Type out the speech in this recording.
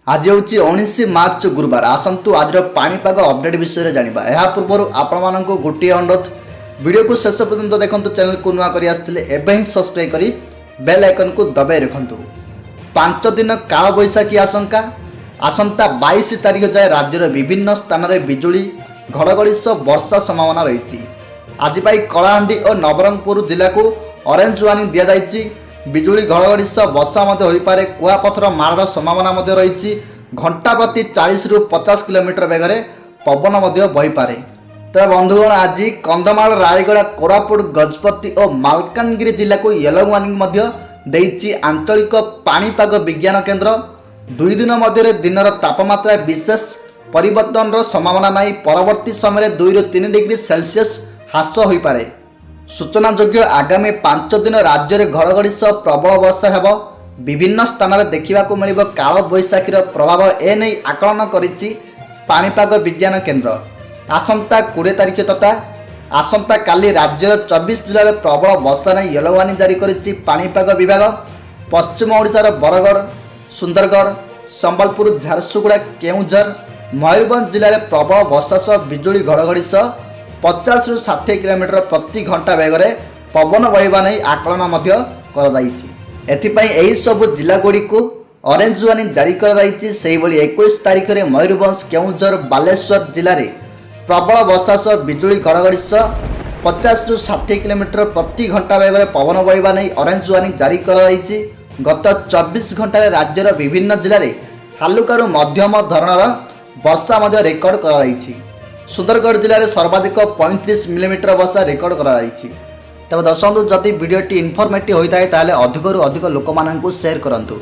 आज हूँ 19 मार्च गुरुवार। आसतु आज पाणीपाग अपडेट विषय जाना। यह पूर्व आपण को गोटे अनुरोध, वीडियो को शेष पर्यंत देखो, चैनल को नुआ कर ही सब्सक्राइब कर बेल आइकन को दबाई रखु। 5 दिन काल बैशाखी आशंका। आसंता 22 तारीख जाए राज्यर विभिन्न स्थान में बिजुली घड़घड़ी सह वर्षा संभावना रही। आज कलाहांडी और नवरंगपुर जिला को ऑरेंज वार्निंग दि जाएगी। बिजुली घड़घड़ी सह वर्षा होईपारे। कुआपथर माड़ संभावना रही। घंटा प्रति 40 रु 50 किलोमीटर बेगर पवन बहीपे। तो बंधुगण आज कंधमाल, रायगड़ा, कोरापुट, गजपति और मालकानगिरी जिला को येलो वार्निंग देइछि आंचलिक पाणीपाग विज्ञान केन्द्र। 2 दिन मध्य दिनर तापमात्रा विशेष परिवर्तन संभावना नहीं। परवर्ती समय 2 ରୁ 3 डिग्री सेल्सियस ह्रास होईपारे। सूचनायोग्य आगामी 5 दिन राज्य में घड़घड़ी सह प्रबल वर्षा हेबो। विभिन्न स्थान में देखा मिल काल बैशाखीर प्रभाव एने आकलन करिछि पाणीपाग विज्ञान केन्द्र। आसंता 20 तारीख तथा आसंता काली राज्य 24 जिले में प्रबल वर्षा नहीं येलो वार्निंग जारी करिछि पाणीपाग विभाग। पश्चिम ओडिशार बरगढ़, सुंदरगढ़, संबलपुर, झारसुगुड़ा, केउंझर, मयूरभंज जिले में प्रबल वर्षा सह बिजुली घड़घड़ी सह 50 ରୁ 60 किलोमीटर प्रति घंटा बेगर पवन बहवा नहीं आकलन एही सब जिला गुड़ी को ऑरेंज वार्निंग जारी कर 21 तारीख में मयूरभंज, केउंझर, बालेश्वर जिले में प्रबल वर्षा सह बिजुली घड़घड़ी सह 50 ରୁ 60 किलोमीटर प्रति घंटा बेगर पवन बहवा नहीं ऑरेंज वार्निंग जारी कर। गत 24 घंटे राज्यर विभिन्न जिले में हालुकारु मध्यम धरणर वर्षा रेकर्ड कर। सुंदरगढ़ जिले में सर्वाधिक 35 मिलीमीटर वर्षा रेकर्ड कर। तब दर्शक जदि वीडियोटी इनफॉर्मेटिव होता है अधिक लोक शेयर करंतु।